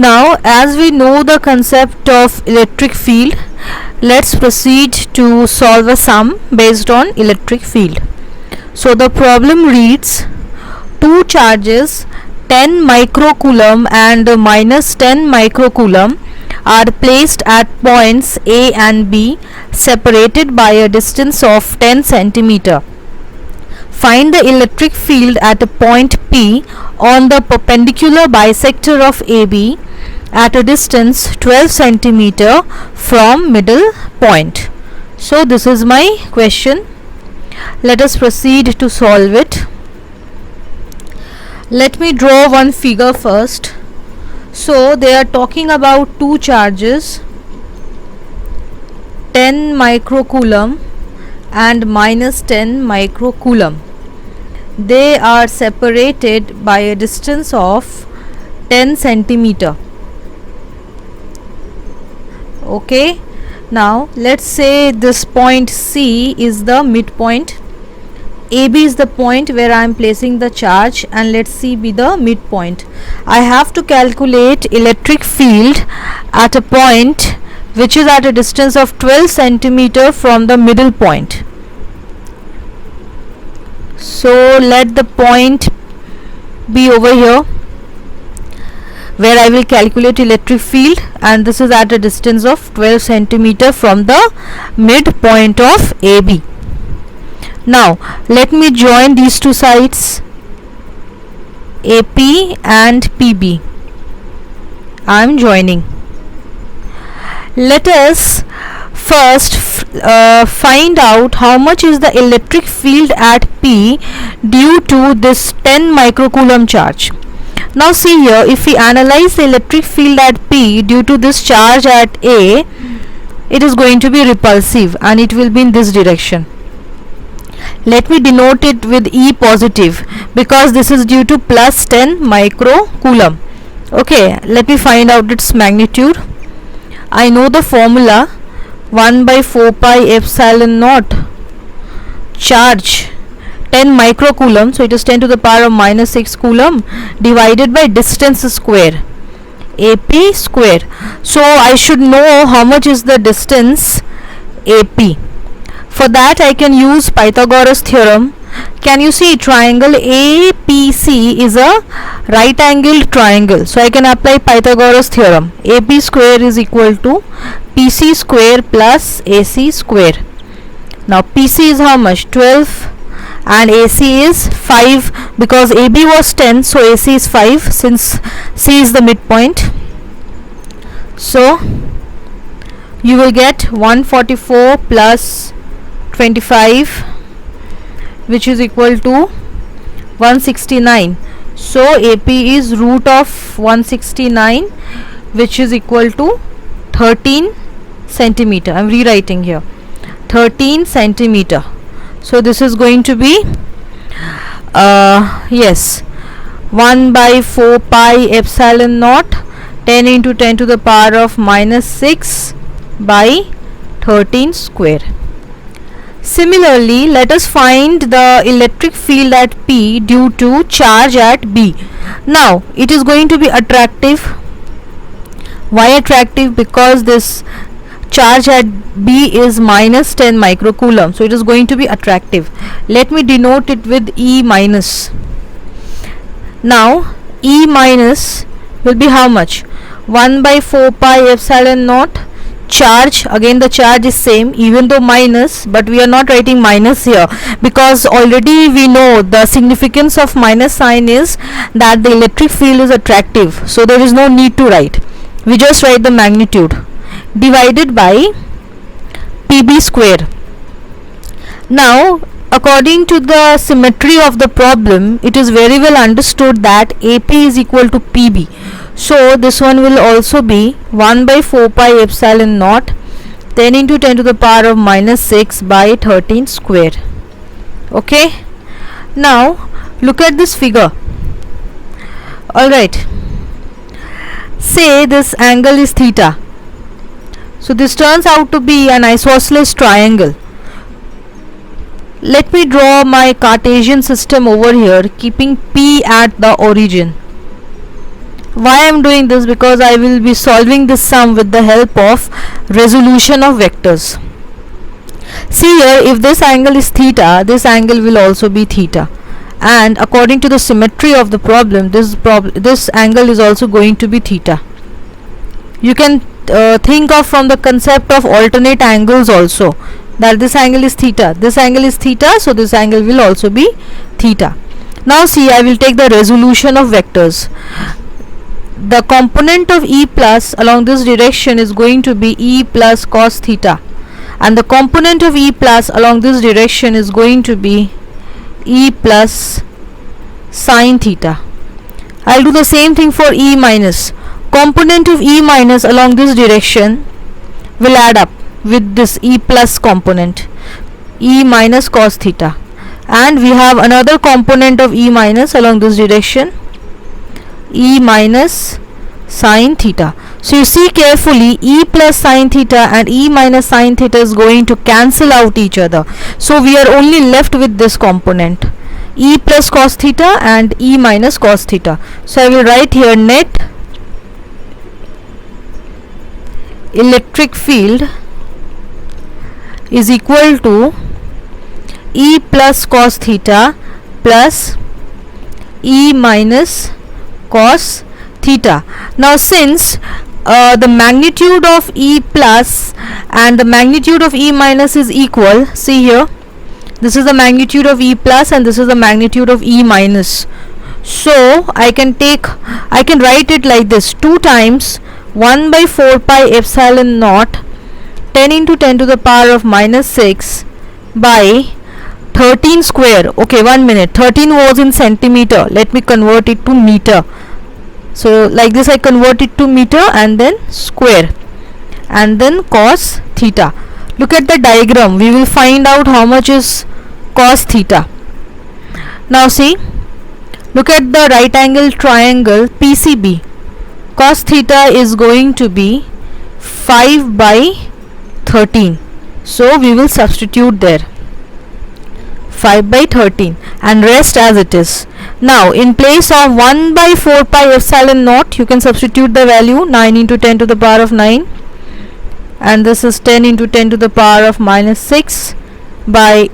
Now, as we know the concept of electric field, let's proceed to solve a sum based on electric field. So the problem reads, two charges 10 microcoulomb and minus 10 microcoulomb are placed at points A and B separated by a distance of 10 centimeter. Find the electric field at a point P on the perpendicular bisector of AB at a distance 12 centimeter from middle point. So this is my question. Let us proceed to solve it. Let me draw one figure first. So they are talking about two charges, 10 microcoulomb and minus 10 microcoulomb. They are separated by a distance of 10 centimeter. Okay, now let's say this point C is the midpoint, AB is the point where I am placing the charge, and let C be the midpoint. I have to calculate electric field at a point which is at a distance of 12 centimeter from the middle point. So let the point be over here where I will calculate electric field, and this is at a distance of 12 centimeter from the midpoint of AB. Now let me join these two sides, AP and PB. I am joining. Let us first find out how much is the electric field at P due to this 10 microcoulomb charge. Now see here, if we analyze the electric field at P due to this charge at A, it is going to be repulsive and it will be in this direction. Let me denote it with E positive because this is due to plus 10 microcoulomb. Okay, let me find out its magnitude. I know the formula, 1 by 4 pi epsilon naught charge 10 microcoulomb, so it is 10 to the power of minus 6 coulomb divided by distance square, AP square. So I should know how much is the distance AP. For that I can use Pythagoras theorem. Can you see triangle APC is a right angled triangle, so I can apply Pythagoras theorem. AP square is equal to PC square plus AC square. Now PC is how much? 12 and AC is 5 because AB was 10, so AC is 5 since C is the midpoint. So you will get 144 plus 25, which is equal to 169. So AP is root of 169, which is equal to 13 centimeter. I am rewriting here, 13 centimeter. So this is going to be yes, 1 by 4 pi epsilon naught 10 into 10 to the power of minus 6 by 13 square. Similarly, let us find the electric field at P due to charge at B. Now it is going to be attractive. Why attractive? Because this charge at B is minus 10 microcoulomb, so it is going to be attractive. Let me denote it with E minus. Now E minus will be how much? 1 by 4 pi epsilon naught charge, again the charge is same even though minus, but we are not writing minus here because already we know the significance of minus sign is that the electric field is attractive, so there is no need to write. We just write the magnitude divided by PB square. Now according to the symmetry of the problem, it is very well understood that AP is equal to PB. So this one will also be 1 by 4 pi epsilon naught 10 into 10 to the power of minus 6 by 13 square. Okay, now look at this figure. Alright, say this angle is theta. So this turns out to be an isosceles triangle. Let me draw my Cartesian system over here, keeping P at the origin. Why I am doing this? Because I will be solving this sum with the help of resolution of vectors. See here, if this angle is theta, this angle will also be theta, and according to the symmetry of the problem, this angle is also going to be theta. You can think of from the concept of alternate angles also, that this angle is theta, this angle is theta, so this angle will also be theta. Now see, I will take the resolution of vectors. The component of E plus along this direction is going to be E plus cos theta, and the component of E plus along this direction is going to be E plus sin theta. I'll do the same thing for E minus. Component of E minus along this direction will add up with this E plus component, E minus cos theta, and we have another component of E minus along this direction, E minus sin theta. So you see carefully, E plus sin theta and E minus sin theta is going to cancel out each other. So we are only left with this component, E plus cos theta and E minus cos theta. So I will write here net electric field is equal to E plus cos theta plus E minus cos theta. Now since the magnitude of E plus and the magnitude of E minus is equal, see here, this is the magnitude of E plus and this is the magnitude of E minus. So I can write it like this: 2 times 1 by 4 pi epsilon naught 10 into 10 to the power of minus 6 by 13 square. Okay, 1 minute. 13 was in centimeter. Let me convert it to meter. So like this I convert it to meter and then square and then cos theta. Look at the diagram. We will find out how much is cos theta. Now see, look at the right angle triangle PCB. Cos theta is going to be 5 by 13. So we will substitute there 5 by 13 and rest as it is. Now in place of 1 by 4 pi epsilon naught, you can substitute the value 9 into 10 to the power of 9, and this is 10 into 10 to the power of minus 6 by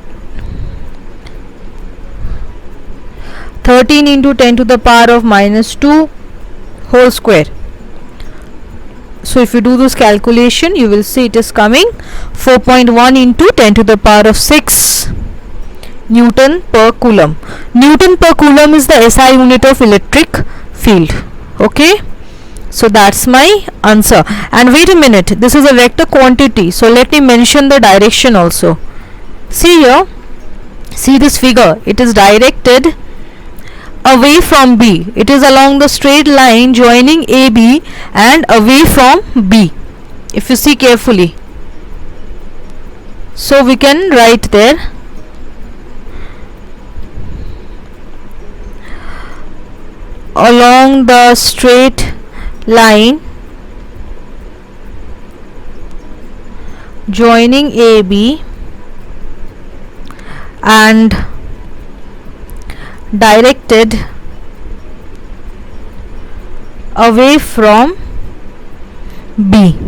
13 into 10 to the power of minus 2 whole square. So if you do this calculation, you will see it is coming 4.1 into 10 to the power of 6 Newton per Coulomb. Newton per Coulomb is the SI unit of electric field. Okay, so that's my answer. And wait a minute, this is a vector quantity, so let me mention the direction also. See here, see this figure, it is directed away from B. It is along the straight line joining AB and away from B, if you see carefully. So we can write there along the straight line joining AB and directed away from B.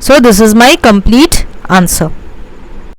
So this is my complete answer.